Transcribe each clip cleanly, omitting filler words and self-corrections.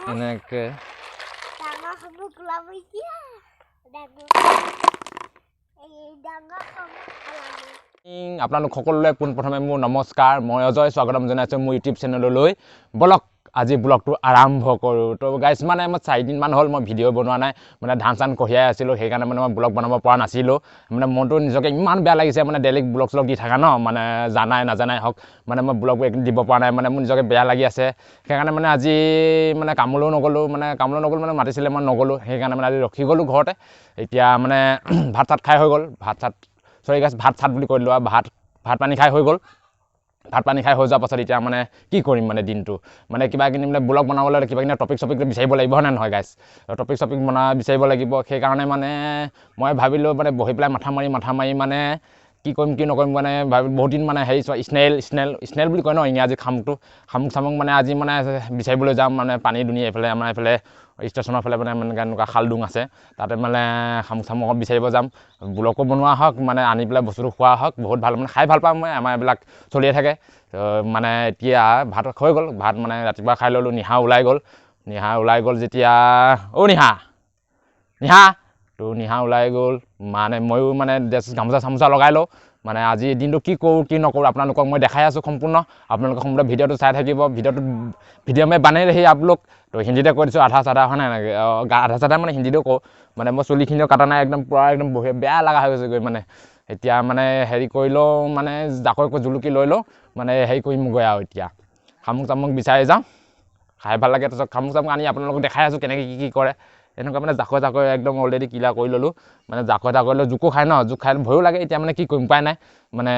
এনেকৈ ডাঙৰ শামুক ওলাব এতিয়া ডাঙৰ শামুক ওলাব আপোনালোক সকলোলৈ পোনপ্ৰথমে মোৰ নমস্কাৰ মই অজয় স্বাগতম জনাইছোঁ মোৰ ইউটিউব চেনেললৈ বলক আজি ব্লগটো আৰম্ভ কৰোঁ তো গাইছ মানে মই 4 দিনমান হ'ল মই ভিডিঅ' বনোৱা নাই মানে ধান চান কঢ়িয়াই আছিলোঁ সেইকাৰণে মানে মই ব্লগ বনাব পৰা নাছিলোঁ মানে মনটো নিজকে ইমান বেয়া লাগিছে মানে ডেইলি ব্লগ শ্লগ দি থাকা ন মানে জানাই নাজানাই হওক মানে মই ব্লগ দিব পৰা নাই মানে মোৰ নিজকে বেয়া লাগি আছে সেইকাৰণে মানে আজি মানে কামলৈও নগ'লোঁ মানে মাতিছিলে মই নগ'লোঁ সেইকাৰণে মানে আজি ৰখি গ'লোঁ ঘৰতে এতিয়া মানে ভাত চাত খাই হৈ গ'ল চৰি গাইছ ভাত চাত বুলি কৈ দিলোঁ আৰু ভাত পানী খাই হৈ গ'ল ভাত পানী খাই হৈ যোৱাৰ পাছত এতিয়া মানে কি কৰিম মানে দিনটো মানে কিবা কিনি মানে ব্লগ বনাবলৈ কিবা কিনি টপিক বিচাৰিব লাগিব হয় নে নহয় গাইছ টপিক বিচাৰিব লাগিব সেইকাৰণে মানে মই ভাবিলোঁ মানে বহি পেলাই মাথা মাৰি মানে কি কৰিম কি নকৰিম মানে বহুত দিন মানে হেৰি স্নেল বুলি কয় ন ইংৰাজী শামুক চামুক মানে আজি মানে বিচাৰিবলৈ যাম মানে পানী দুনি এইফালে আমাৰ এইফালে ষ্টেচনৰ ফালে মানে এনেকুৱা খালডুং আছে তাতে মানে শামুক চামুক বিচাৰিব যাম ব্লগো বনোৱা হওক মানে আনি পেলাই বস্তুটো খোৱা হওক বহুত ভাল মানে খাই ভাল পাওঁ মই আমাৰ এইবিলাক চলিয়ে থাকে মানে এতিয়া ভাত হৈ গ'ল ভাত মানে ৰাতিপুৱা খাই ল'লোঁ নিহা ওলাই গ'ল যেতিয়া নিহা ওলাই গ'ল মানে ময়ো মানে গামোচা চামোচা লগাই লওঁ মানে আজি দিনটো কি কৰোঁ কি নকৰোঁ আপোনালোকক মই দেখাই আছোঁ সম্পূৰ্ণ আপোনালোকে সম্পূৰ্ণ ভিডিঅ'টো চাই থাকিব ভিডিঅ' মই বানে ৰহি আপলোক তো হিন্দীতে কৈ দিছোঁ আধা চাধা হয় নাই আধা চাধা মানে হিন্দীতেও কওঁ মানে মই চুলিখিনিও কাটা নাই একদম পূৰা একদম বেয়া লগা হৈ গৈছেগৈ মানে এতিয়া মানে হেৰি কৰি লওঁ মানে জাকৈ জুলুকি লৈ লওঁ মানে হেৰি কৰিমগৈ আৰু এতিয়া শামুক চামুক বিচাৰি যাওঁ খাই ভাল লাগে তাৰপিছত শামুক চামুক আনি আপোনালোকক দেখাই আছোঁ কেনেকৈ কি কৰে এনেকুৱা মানে জাকৈ একদম অলৰেডি কিলা কৰি ল'লোঁ মানে জাকৈ লৈ জোকো খাই ন জোক খাই ভয়ো লাগে এতিয়া মানে কি কৰিম উপায় নাই মানে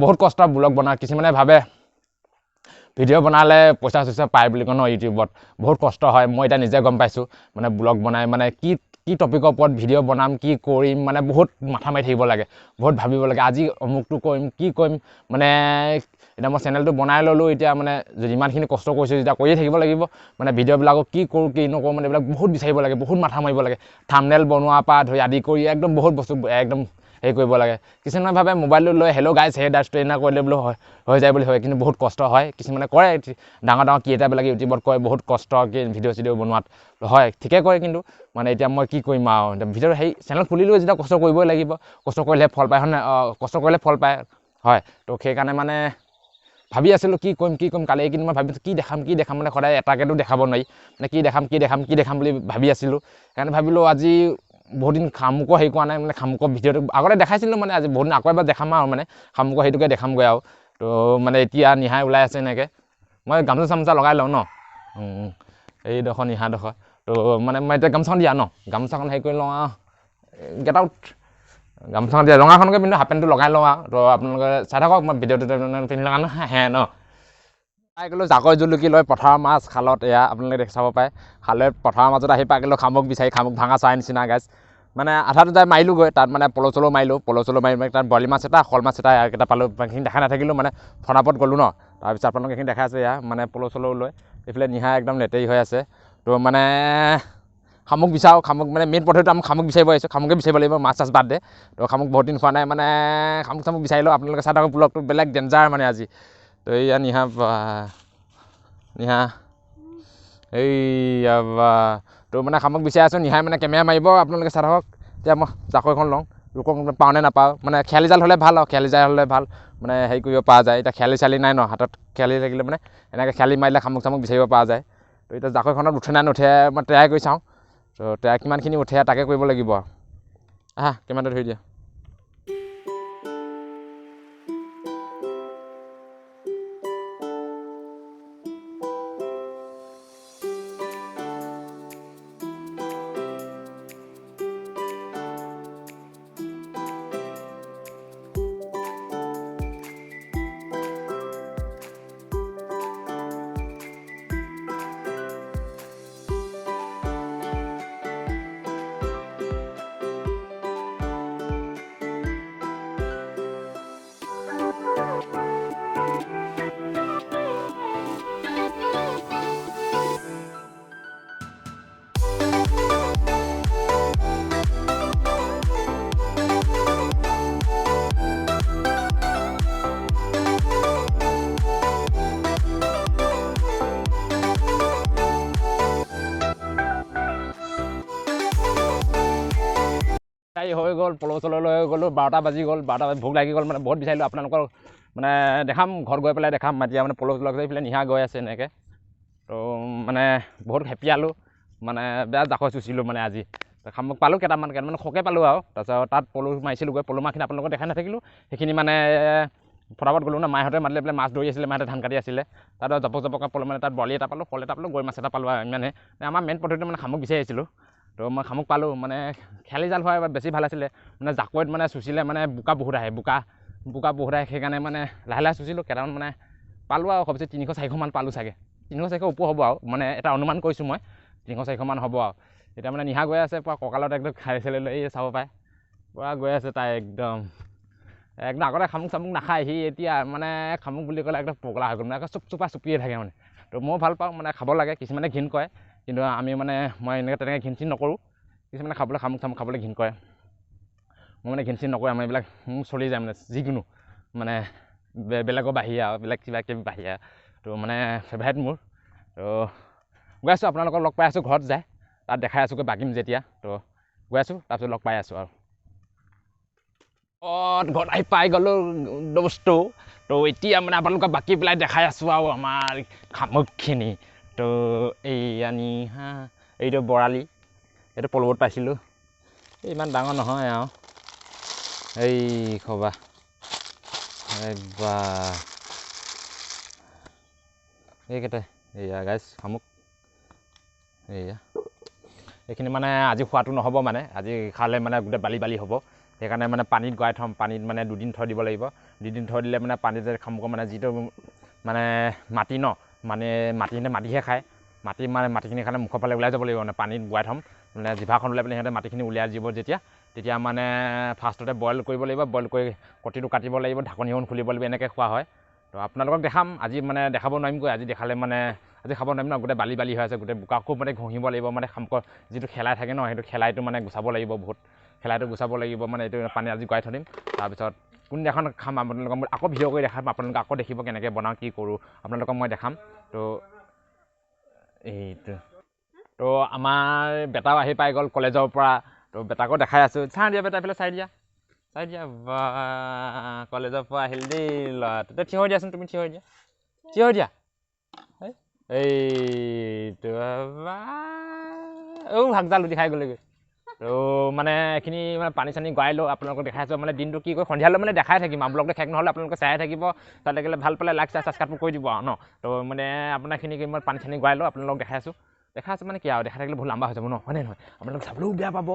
বহুত কষ্ট ব্লগ বনোৱা কিছুমানে ভাবে ভিডিঅ' বনালে পইচা চইচা পায় বুলি কয় ন ইউটিউবত বহুত কষ্ট হয় মই এতিয়া নিজে গম পাইছোঁ মানে ব্লগ বনাই মানে কি টপিকৰ ওপৰত ভিডিঅ' বনাম কি কৰিম মানে বহুত মাথা মাৰি থাকিব লাগে বহুত ভাবিব লাগে আজি অমুকটো কৰিম কি কৰিম মানে এতিয়া মই চেনেলটো বনাই ল'লোঁ এতিয়া মানে যিমানখিনি কষ্ট কৰিছোঁ যেতিয়া কৰিয়ে থাকিব লাগিব মানে ভিডিঅ'বিলাকক কি কৰোঁ কি নকৰোঁ মানে এইবিলাক বহুত বিচাৰিব লাগে বহুত মাথা মাৰিব লাগে থাম্বনেইল বনোৱাৰ পৰা ধৰি আদি কৰি একদম বহুত বস্তু একদম হেৰি কৰিব লাগে কিছুমানে ভাবে মোবাইলটো লৈ হেল্ল' গাইছ সেই ডান্সটো এনে কৰিলে বোলো হৈ যায় বুলি হয় কিন্তু বহুত কষ্ট হয় কিছুমানে কৰে ডাঙৰ ক্ৰিয়েটাৰবিলাকে ইউটিউবত কয় বহুত কষ্ট ভিডিঅ' চিডিঅ' বনোৱাত হয় ঠিকে কৰে কিন্তু মানে এতিয়া মই কি কৰিম আৰু ভিডিঅ'ৰ সেই চেনেল খুলিলেও যেতিয়া কষ্ট কৰিবই লাগিব কষ্ট কৰিলে ফল পায় হয় নাই কষ্ট কৰিলে ফল পায় হয় তো সেইকাৰণে মানে ভাবি আছিলোঁ কি কৰিম কালি এইকেইদিন মই ভাবি আছোঁ কি দেখাম মানে সদায় এটাকেতো দেখাব নোৱাৰি মানে কি দেখাম বুলি ভাবি আছিলোঁ সেইকাৰণে ভাবিলোঁ আজি বহুত দিন শামুকৰ হেৰি কৰা নাই মানে শামুকৰ ভিডিঅ'টো আগতে দেখাইছিলোঁ মানে আজি বহুত দিন আকৌ এবাৰ দেখাম আৰু মানে শামুকৰ সেইটোকে দেখামগৈ আৰু তো মানে এতিয়া নিহাই ওলাই আছে এনেকৈ মই গামোচা চামোচা লগাই লওঁ ন এইডোখৰ নিহাডোখৰ তো মানে মই এতিয়া গামোচাখন দিয়া ন গামোচাখন হেৰি কৰি লওঁ আৰু গেট আউট গামোচাখন দিয়া ৰঙাখনকৈ পিন্ধো হাফ পেণ্টটো লগাই লওঁ আৰু তো আপোনালোকে চাই থাকক মই ভিডিঅ'টো পিন্ধি লগা হে ন পাই গ'লোঁ জাকৈ জুলুকি লৈ পথাৰৰ মাছ খালত এয়া আপোনালোকে চাব পাৰে খালত পথাৰৰ মাজত আহি পাই গ'লোঁ শামুক বিচাৰি শামুক ভাঙা চাই নিচিনা গাইছ মানে আধাটো যাই মাৰিলোঁগৈ তাত মানে পল' চলো মাৰি তাত বৰালি মাছ এটা শ'ল মাছ এটা এইকেইটা পালোঁ সেইখিনি দেখাই নাথাকিলোঁ মানে ফনাপত গ'লোঁ ন তাৰপিছত আপোনালোকে এইখিনি দেখাই আছে এয়া মানে পল' চলো লৈ এইফালে নিহা একদম লেতেৰি হৈ আছে তো মানে শামুক বিচাৰোঁ শামুক মানে মেইন পদ্ধতিটো আমি শামুক বিচাৰিব আহিছোঁ শামুকে বিচাৰিব লাগিব মাছ চাছ বাদ দে তো শামুক বহুত দিন খোৱা নাই মানে শামুক চামুক বিচাৰি লওঁ আপোনালোকে চাই থাকক ব্লগটো বেলেগ ডেঞ্জাৰ মানে আজি তো এইয়া নিহা এইয়া তো মানে শামুক বিচাৰি আছোঁ নিহাই মানে কেমেৰা মাৰিব আপোনালোকে চাই থাকক এতিয়া মই জাকৈখন লওঁ লোকক পাওঁ নে নাপাওঁ মানে খেয়ালি জাল হ'লে ভাল আৰু খেয়ালি জাল হ'লে ভাল মানে হেৰি কৰিব পৰা যায় এতিয়া খেয়ালি চালি নাই ন হাতত খেয়ালি থাকিলে মানে এনেকৈ খেয়ালি মাৰিলে শামুক চামুক বিচাৰিব পৰা যায় তো এতিয়া জাকৈখনত উঠে নাই নুঠে মই ট্ৰাই কৰি চাওঁ তো ট্ৰাই কিমানখিনি উঠে তাকে কৰিব লাগিব আহা কেমেৰাটো ধৰি দিয়া হৈ গ'ল পল চললৈ হৈ গ'লোঁ 12টা বাজি গ'ল 12টা ভোক লাগি গ'ল মানে বহুত বিচাৰিলোঁ আপোনালোকৰ মানে দেখাম ঘৰত গৈ পেলাই দেখাম এতিয়া মানে পল চল এইফালে নিহা গৈ আছে এনেকৈ তো মানে বহুত হেপিয়ালোঁ মানে বেয়া জাকৈ চুচিলোঁ মানে আজি শামুক পালোঁ কেইটামান সৰহকৈ পালোঁ আৰু তাৰপিছত তাত পল মাৰিছিলোঁ গৈ পল মাছখিনি আপোনালোকক দেখাই নাথাকিলোঁ সেইখিনি মানে ফটাফট গ'লোঁ না মাহঁতে মাতিলে পেলাই মাছ ধৰি আছিলে মাহঁতে ধান কাটি আছিলে তাত জপকৈ পল মানে তাত বৰালি এটা পালোঁ পল এটা পালোঁ গৈ মাছ এটা পালোঁ আৰু ইমানে আমাৰ মেইন পদ্ধতিটো মানে শামুক বিচাৰি আহিছিলোঁ তো মই শামুক পালোঁ মানে খেৱালি জাল হোৱা বেছি ভাল আছিলে মানে জাকৈত মানে চুচিলে মানে বোকা বহুত আহে বোকা বহুত আহে সেইকাৰণে মানে লাহে লাহে চুচিলোঁ কেইটামান মানে পালোঁ আৰু ভাবিছোঁ 300-400 মান পালোঁ চাগে 300-400 ওপৰ হ'ব আৰু মানে এটা অনুমান কৰিছোঁ মই 300-400 মান হ'ব আৰু এতিয়া মানে নিহা গৈ আছে পূৰা কঁকালত একদম খাই চেলে লৈ চাব পাৰে পূৰা গৈ আছে তাই একদম আগতে শামুক চামুক নাখায় সি এতিয়া মানে শামুক বুলি ক'লে একদম পগলা হৈ গ'ল মানে চুপা চুপিয়ে থাকে মানে তো মই ভাল পাওঁ মানে খাব লাগে কিছুমানে ঘিণ কৰে কিন্তু আমি মানে মই এনেকৈ তেনেকৈ ঘিণ চিন নকৰোঁ কিছুমানে খাবলৈ শামুক চামুক খাবলৈ ঘিণ কৰে মই মানে ঘিণ চিন নকৰোঁ আমাৰ এইবিলাক মোৰ চলি যায় মানে যিকোনো মানে বেলেগৰ বাহিৰা আৰু বেলেগ কিবা কিবি বাহিৰা তো মানে ফেভাৰেট মোৰ তো গৈ আছোঁ আপোনালোকক লগ পাই আছোঁ ঘৰত যায় তাত দেখাই আছোঁগৈ বাকিম যেতিয়া তো গৈ আছোঁ তাৰপিছত লগ পাই আছোঁ আৰু ঘৰত আহি পাই গ'লোঁ বস্তু তো এতিয়া মানে আপোনালোকক বাকী পেলাই দেখাই আছোঁ আৰু আমাৰ শামুকখিনি তো এইয়া নিহা এইটো বৰালি এইটো পলবত পাইছিলোঁ ইমান ডাঙৰ নহয় আৰু এই খবা একবাৰ এইকেইটাই এইয়া গাইছ শামুক এইয়া এইখিনি মানে আজি খোৱাটো নহ'ব মানে আজি খালে মানে গোটেই বালি হ'ব সেইকাৰণে মানে পানীত গৰাই থ'ম পানীত মানে 2 দিন থৈ দিব লাগিব 2 দিন থৈ দিলে মানে পানীত যে শামুকৰ মানে যিটো মানে মাটি ন মানে মাটিহে খায় মাটিখিনি খালে মুখৰ ফালে ওলাই যাব লাগিব মানে পানীত গৰাই থ'ম মানে জিভাখন ওলাই পেলাই সিহঁতে মাটিখিনি উলিয়াই দিব তেতিয়া মানে ফাৰ্ষ্টতে বইল কৰিব লাগিব বইল কৰি কটিটো কাটিব লাগিব ঢাকনিখন খুলিব লাগিব এনেকৈ খোৱা হয় তো আপোনালোকক দেখাম আজি মানে দেখাব নোৱাৰিমগৈ আজি দেখালে মানে আজি খাব নোৱাৰিম ন গোটেই বালি হৈ আছে গোটেই বোকা খুব মানে ঘঁহিব লাগিব মানে শামুকৰ যিটো খেলাই থাকে ন সেইটো খেলাইটো মানে গুচাব লাগিব বহুত খেলাইটো গুচাব লাগিব মানে এইটো পানী আজি গৰাই থৈ দিম তাৰপিছত কোনদিনাখন খাম আপোনালোকক মই আকৌ ভিডিঅ' কৰি দেখাম আপোনালোকে আকৌ দেখিব কেনেকৈ বনাওঁ কি কৰোঁ আপোনালোকক মই দেখাম তো এইটো তো আমাৰ বেটাও আহি পাই গ'ল কলেজৰ পৰা তো বেটাকো দেখাই আছোঁ চাই দিয়া বেটা এইফালে চাই দিয়া বা কলেজৰ পৰা আহিল দেই ল'ৰাটো তই থিয় হৈ দিয়াচোন তুমি থিয় হৈ দিয়া এইটো ভাগজাল লুটি খাই গ'লেগৈ তো মানে এইখিনি মানে পানী চানী গৰাই লওঁ আপোনালোকক দেখাই আছোঁ মানে দিনটো কি কয় সন্ধিয়ালৈ মানে দেখাই থাকিম আৰু ব্লগটো শেষ নহ'লে আপোনালোকে চাই থাকিব তাত লাগিলে ভাল পালে লাইক ছাবস্ক্ৰাইব কৰি দিব আৰু ন তো মানে আপোনাৰখিনি মই পানী চানী গৰাই লওঁ আপোনালোকক দেখাই আছোঁ মানে কি আৰু দেখাই থাকিলে বহুত লম্বা হৈ যাব ন হয়নে নহয় আপোনালোক চাবলৈও বেয়া পাব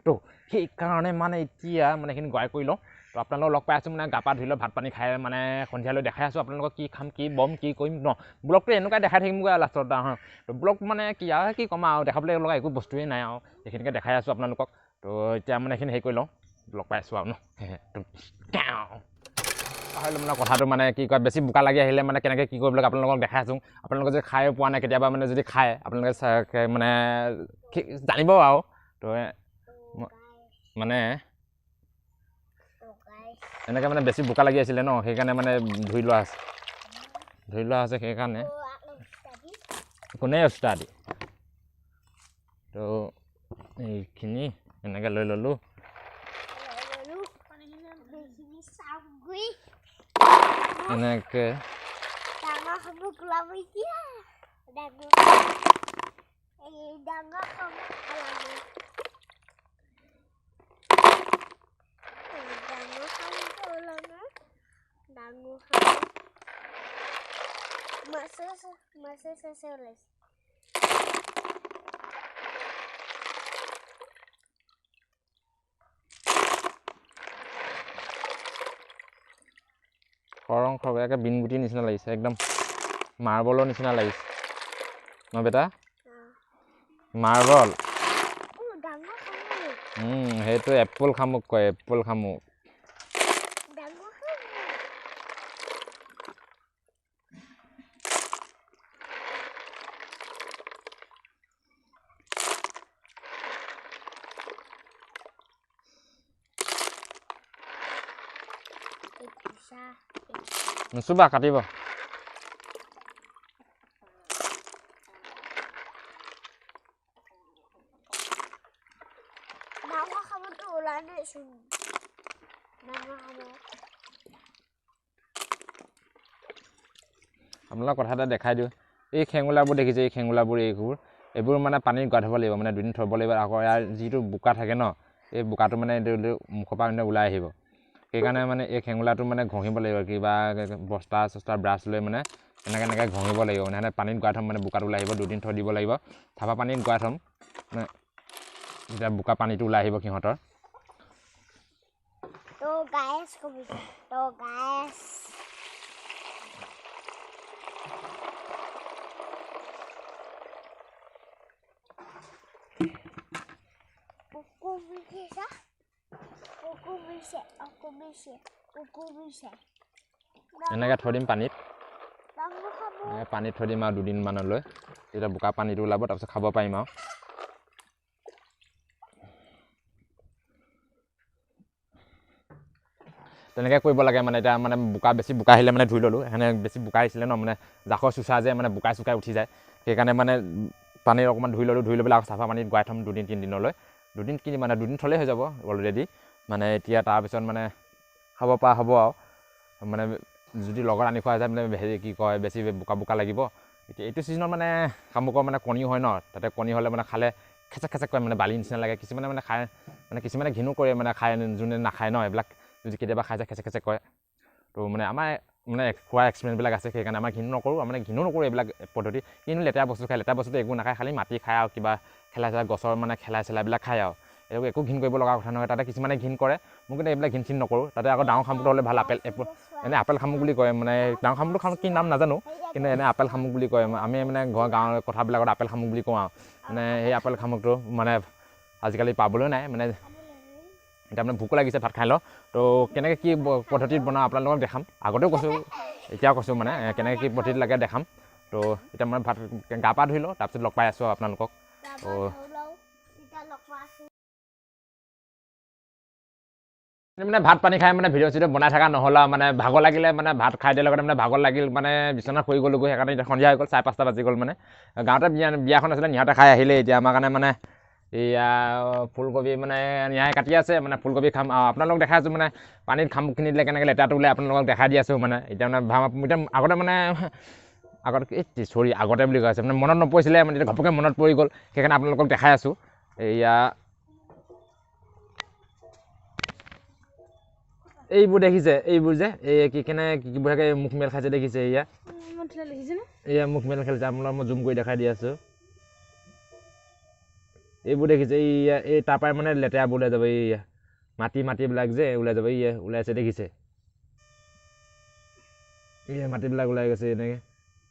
তো সেইকাৰণে মানে এতিয়া মানে এইখিনি গৰাই কৰি লওঁ তো আপোনালোকক লগ পাই আছোঁ মানে গা পা ধুই লওঁ ভাত পানী খাই মানে সন্ধিয়ালৈ দেখাই আছোঁ আপোনালোকক কি খাম কি বম কি কৰিম ন ব্লগটো এনেকুৱাই দেখাই থাকিমগৈ আৰু লাষ্টত তো ব্লগ মানে কি আৰু কি ক'ম আৰু দেখাবলৈ লগা একো বস্তুৱেই নাই আৰু এইখিনিকে দেখাই আছোঁ আপোনালোকক তো এতিয়া মানে এইখিনি হেৰি কৰি লওঁ লগ পাই আছোঁ আৰু ন পাহৰিলোঁ মানে কথাটো মানে কি কয় বেছি বোকা লাগি আহিলে মানে কেনেকৈ কি কৰিব লাগে আপোনালোকক দেখাই আছোঁ আপোনালোকে যদি খাই পোৱা নাই কেতিয়াবা মানে যদি খায় আপোনালোকে মানে জানিব আৰু তো মানে এনেকৈ মানে বেছি বোকা লাগি আছিলে ন সেইকাৰণে মানে ধুই লোৱা আছে সেইকাৰণে কোনে উস্তাদি তো এইখিনি এনেকৈ লৈ ল'লোঁ এনেকৈ ডাঙৰ শামুক ওলাব এতিয়া ডাঙৰ শামুক ওলাব মাছে ওলাইছে খৰং খৰকৈ বিনগুটিৰ নিচিনা লাগিছে একদম মাৰ্বলৰ নিচিনা লাগিছে ন বেটা মাৰ্বল সেইটো এপল শামুক কয় এপল শামুক নুচুবা কাটিব ডাঙৰ খাবতো ওলাই নাইচোন ডাঙৰ খাব আপোনালোকক কথা এটা দেখাই দিওঁ এই খেঙুলাবোৰ দেখিছে এই খেঙুলাবোৰ এইবোৰ মানে পানীত গা ধুব লাগিব মানে দুদিন থ'ব লাগিব আকৌ ইয়াৰ যিটো বোকা থাকে ন এই বোকাটো মানে মুখৰ পৰা মানে ওলাই আহিব সেইকাৰণে মানে এই খেঙুলাটো মানে ঘঁহিব লাগিব কিবা বস্তা চস্তা ব্ৰাছ লৈ মানে এনেকৈ ঘঁহিব লাগিব মানে পানীত গা থ'ম মানে বোকাটো ওলাই আহিব দুদিন থৈ দিব লাগিব থাপা পানীত গা থ'ম মানে যেতিয়া বোকা পানীটো ওলাই আহিব সিহঁতৰ তো গাইছ কবি তো গাইছ এনেকৈ থৈ দিম পানীত পানীত থৈ দিম আৰু দুদিনমানলৈ তেতিয়া বোকা পানীটো ওলাব তাৰপিছত খাব পাৰিম আৰু তেনেকৈ কৰিব লাগে মানে এতিয়া মানে বেছি বোকা আহিলে মানে ধুই ল'লোঁ সেনে বেছি বোকা আহিছিলে ন মানে জাকৰ চোচা যে মানে বোকাই চোকাই উঠি যায় সেইকাৰণে মানে পানীত অকণমান ধুই ল'লোঁ ধুই লৈ পেলাই আকৌ চাফা পানীত গুৱাই থ'ম দুদিন তিনিদিনলৈ দুদিন থ'লেই হৈ যাব অলৰেডি মানে এতিয়া তাৰপিছত মানে খাব পৰা হ'ব আৰু মানে যদি লগত আনি খোৱা যায় মানে হেৰি কি কয় বেছি বোকা লাগিব এতিয়া এইটো ছিজনত মানে শামুকৰ মানে কণী হয় ন তাতে কণী হ'লে মানে খালে খেচেক খেচেক কৰে মানে বালি নিচিনা লাগে কিছুমানে মানে খায় মানে কিছুমানে ঘিণো কৰে মানে খায় যোনে নাখায় ন এইবিলাক যদি কেতিয়াবা খাই যায় খেচেক খেচেক কৰে তো মানে আমাৰ মানে খোৱা এক্সপেৰিয়েঞ্চবিলাক আছে সেইকাৰণে আমাৰ ঘিণো নকৰোঁ মানে ঘিণো নকৰোঁ এইবিলাক পদ্ধতি কিন্তু লেতেৰা বস্তু খায় লেতেৰা বস্তুটো একো নাখায় খালি মাটি খায় আৰু কিবা খেলাই চেলাই গছৰ মানে খেলাই চেলাইবিলাক খায় আৰু এইবোৰ একো ঘিণ কৰিব লগা কথা নহয় তাতে কিছুমানে ঘিণ কৰে মোক কিন্তু এইবিলাক ঘিণ চিন নকৰোঁ তাতে আকৌ ডাঙৰ শামুকটো হ'লে ভাল এনে আপেল শামুক বুলি কয় মানে ডাঙৰ শামুকটো খামুক কি নাম নাজানো কিন্তু এনে আপেল শামুক বুলি কয় আমি মানে গাঁৱৰ কথাবিলাকত আপেল শামুক বুলি কওঁ আৰু মানে সেই আপেল শামুকটো মানে আজিকালি পাবলৈ নাই মানে এতিয়া মানে ভোক লাগিছে ভাত খাই লওঁ তো কেনেকৈ কি পদ্ধতিত বনাওঁ আপোনালোকক দেখাম আগতেও কৈছোঁ এতিয়াও কৈছোঁ মানে কেনেকৈ কি পদ্ধতি লাগে দেখাম তো এতিয়া মানে ভাত গা পা ধুই লওঁ তাৰপিছত লগ পাই আছোঁ আপোনালোকক তো মানে ভাত পানী খাই মানে ভিডিঅ' চিডিঅ' বনাই থকা নহ'লে মানে ভাগৰ লাগিলে মানে ভাত খাই দিয়াৰ লগতে মানে ভাগৰ লাগিল মানে বিচনাত শুই গ'লোগৈ সেইকাৰণে এতিয়া সন্ধিয়া হৈ গ'ল 4:30 বাজি গ'ল মানে গাঁৱতে বিয়াখন আছিলে নিহঁতে খাই আহিলে এতিয়া আমাৰ কাৰণে মানে এয়া ফুলকবি মানে নিয়াই কাটি আছে মানে ফুলকবি খাম আপোনালোকক দেখাই আছোঁ মানে পানীত শামুকখিনি দিলে কেনেকৈ লেতেৰাটো ওলাই আপোনালোকক দেখাই দি আছোঁ মানে এতিয়া মানে এতিয়া আগতে মানে আগতে বুলি কৈ আছে মানে মনত নপৰিছিলে মানে এতিয়া ঘপককৈ মনত পৰি গ'ল সেইকাৰণে আপোনালোকক দেখাই আছোঁ এয়া এইবোৰ দেখিছে এইবোৰ যে এই কিবোৰ মুখ মেল খাইছে দেখিছে এয়া মুখ মেল খেলিছে আপোনালোকক মই জুম কৰি দেখাই দি আছোঁ এইবোৰ দেখিছে এই তাৰ পৰাই মানে লেতেৰাবোৰ ওলাই যাব এইয়া মাটিবিলাক যে ওলাই যাব ওলাইছে দেখিছে মাটিবিলাক ওলাই গৈছে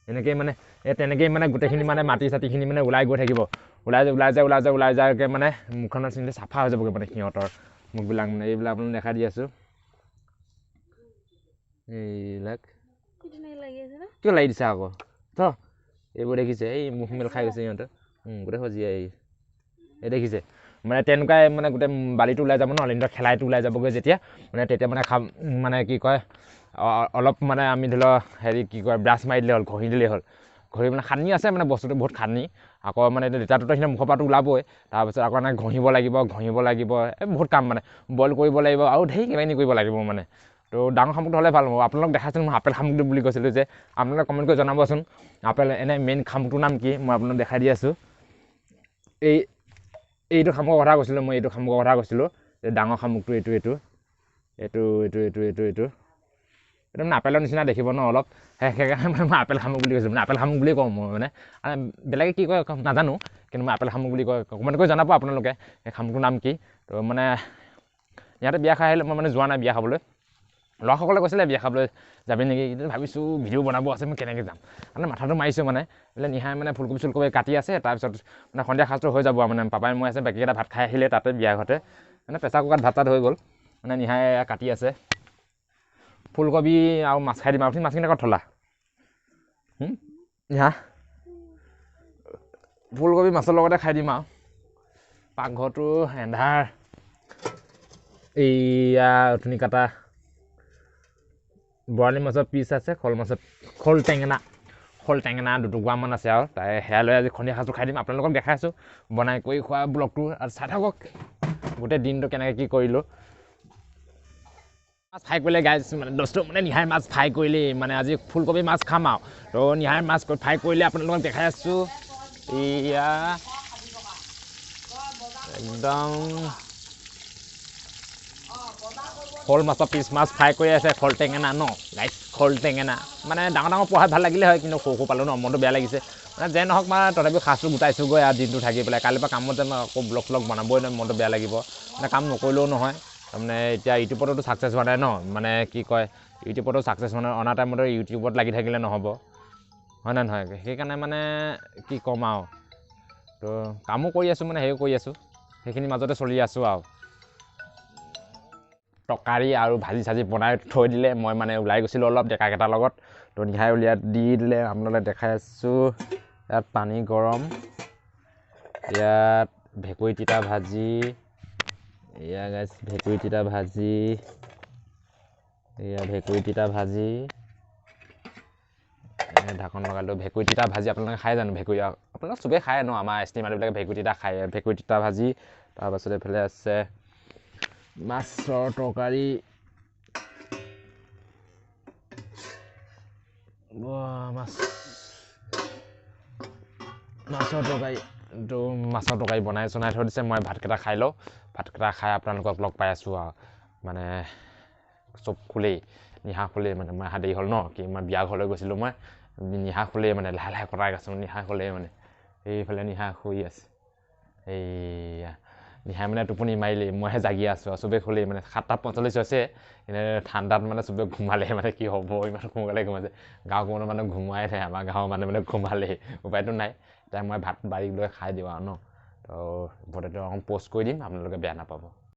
এনেকৈ মানে তেনেকৈয়ে মানে গোটেইখিনি মানে মাটি চাটিখিনি মানে ওলাই গৈ থাকিব ওলাই যায়কৈ মানে মুখখনৰ চিন্তা চাফা হৈ যাবগৈ মানে সিহঁতৰ মুখবিলাক মানে এইবিলাক আপোনাক দেখাই দি আছোঁ এইবিলাক কিয় লাগি দিছে আকৌ তো এইবোৰ দেখিছে এই মুখ মেল খাই গৈছে সিহঁতৰ গোটেই সজিয়াই এই দেখিছে মানে তেনেকুৱাই মানে গোটেই বালিটো ওলাই যাব ন লিণ্ডৰ খেলাইটো ওলাই যাবগৈ যেতিয়া মানে তেতিয়া মানে মানে কি কয় অলপ মানে আমি ধৰি লওক হেৰি কি কয় ব্ৰাছ মাৰি দিলে হ'ল ঘঁহি দিলেই হ'ল ঘঁহি মানে খানি আছে মানে বস্তুটো বহুত খানি আকৌ মানে লেতেৰাটোতো সিহঁতৰ মুখৰ পৰাটো ওলাবই তাৰপিছত আকৌ মানে ঘঁহিব লাগিব এই বহুত কাম মানে বইল কৰিব লাগিব আৰু ঢেৰ কিবাকিবি কৰিব লাগিব মানে তো ডাঙৰ শামুকটো হ'লে ভাল হ'ব আপোনালোক দেখাইছিলোঁ মই আপেল শামুকটো বুলি কৈছিলোঁ যে আপোনালোকে কমেণ্ট কৰি জনাবচোন আপেল এনে মেইন শামুকটোৰ নাম কি মই আপোনাক দেখাই দি আছোঁ এইটো শামুকৰ কথা কৈছিলোঁ যে ডাঙৰ শামুকটো এইটো মানে আপেলৰ নিচিনা দেখিব ন অলপ সেইকাৰণে মানে মই আপেল শামুক বুলি কৈছিলোঁ মানে আপেল শামুক বুলি কওঁ মই মানে বেলেগে কি কয় নাজানো কিন্তু মই আপেল শামুক বুলি কয় কমেণ্ট কৰি জনাব আপোনালোকে সেই শামুকটোৰ নাম কি তো মানে ইয়াতে বিয়া খাই আহিলে মই মানে যোৱা নাই বিয়া খাবলৈ ল'ৰাসকলে কৈছিলে বিয়া খাবলৈ যাবি নেকি কিন্তু ভাবিছোঁ ভিডিঅ' বনাব আছে মই কেনেকৈ যাম মানে মাথাটো মাৰিছোঁ মানে বোলে নিহাই মানে ফুলকবি চুলকবি কাটি আছে তাৰপিছত মানে সন্ধিয়া সাজটো হৈ যাব মানে পাপাই মই আছে বাকীকেইটা ভাত খাই আহিলে তাতে বিয়া ঘৰতে মানে প্ৰেছাৰ কুকাৰত ভাত তাত হৈ গ'ল মানে নিহাই কাটি আছে ফুলকবি আৰু মাছ খাই দিম আৰু মাছখিনি ক'ত থলা নিহা ফুলকবি মাছৰ লগতে খাই দিম আৰু পাকঘৰটো এন্ধাৰ এইয়া উঠনি কাটা বৰালি মাছৰ পিচ আছে খোল টেঙেনা দুটুকুৰামান আছে আৰু তাই সেয়া লৈ আজি সন্ধিয়া সাজটো খাই দিম আপোনালোকক দেখাইছোঁ বনাই কৰি খোৱা ব্লগটো আৰু চাই থাকক গোটেই দিনটো কেনেকৈ কি কৰিলোঁ মাছ ফ্ৰাই কৰিলে গাইজ মানে দোস্তটো মানে নিহাই মাছ ফ্ৰাই কৰিলে মানে আজি ফুলকবি মাছ খাম আৰু তো নিহাই মাছ ফ্ৰাই কৰিলে আপোনালোকক দেখাই আছোঁ এয়া একদম শ'ল মাছৰ পিছ মাছ ফ্ৰাই কৰি আছে খোল টেঙেনা ন গাইজ খোল টেঙেনা মানে ডাঙৰ ডাঙৰ পঢ়াত ভাল লাগিলে হয় কিন্তু সৰু সৰু পালোঁ ন মনটো বেয়া লাগিছে মানে যে নহওক মানে তথাপিও সাজটো গোটাইছোঁগৈ আৰু দিনটো থাকি পেলাই কালিৰ পৰা কামত যাম আকৌ ব্লগ চলগ বনাবই নহয় মনটো বেয়া লাগিব মানে কাম নকৰিলেও নহয় তাৰমানে এতিয়া ইউটিউবতো ছাকচেছ হোৱা নাই ন মানে কি কয় ইউটিউবতো ছাকচেছ হোৱা নাই অনা টাইমতো ইউটিউবত লাগি থাকিলে নহ'ব হয় নে নহয় সেইকাৰণে মানে কি ক'ম আৰু তো কামো কৰি আছোঁ মানে হেৰিও কৰি আছোঁ সেইখিনি মাজতে চলি আছোঁ আৰু তৰকাৰী আৰু ভাজি চাজি বনাই থৈ দিলে মই মানে ওলাই গৈছিলোঁ অলপ ডেকাকেইটাৰ লগত তো নিহাই উলিয়াই দি দিলে আপোনালোকে দেখাই আছোঁ ইয়াত পানী গৰম ইয়াত ভেকুৰী তিতা ভাজি এয়া গাইছ ভেকুৰী তিতা ভাজি এয়া ভেকুৰী তিতা ভাজি ঢাকন লগালোঁ ভেকুৰী তিতা ভাজি আপোনালোকে খাই জানো ভেকুৰী আপোনালোকে চবেই খায় ন আমাৰ এছ টি মানুহবিলাকে ভেকুৰী তিতা খায় ভেকুৰী তিতা ভাজি তাৰপাছত এইফালে আছে মাছৰ তৰকাৰী মাছৰ তৰকাৰী বনাই চনাই থৈ দিছে মই ভাতকেইটা খাই লওঁ ভাতকেইটা খাই আপোনালোকক লগ পাই আছোঁ আৰু মানে চব খুলেই নিশা খুলেই মানে মই অহা দেৰি হ'ল ন কি মই বিয়া ঘৰলৈ গৈছিলোঁ মই নিশা খুলেই মানে লাহে লাহে কটাই গৈছোঁ নিশা খুলেই মানে এইফালে নিশা শুই আছে এইয়া নিশাই মানে টোপনি মাৰিলেই মইহে জাগি আছোঁ আৰু চবেই খুলেই মানে 7:45 হৈছে এনে ঠাণ্ডাত মানে চবেই ঘুমালে মানে কি হ'ব ইমান সোনকালে ঘুমাইছে গাঁৱৰ মানুহ ঘুমোৱাই থাকে আমাৰ গাঁৱৰ মানুহ মানে ঘুমালেই উপায়তো নাই এতিয়া মই ভাত বাৰী লৈ খাই দিওঁ আৰু ন তো ফটোটো অকণ প'ষ্ট কৰি দিম আপোনালোকে বেয়া নাপাব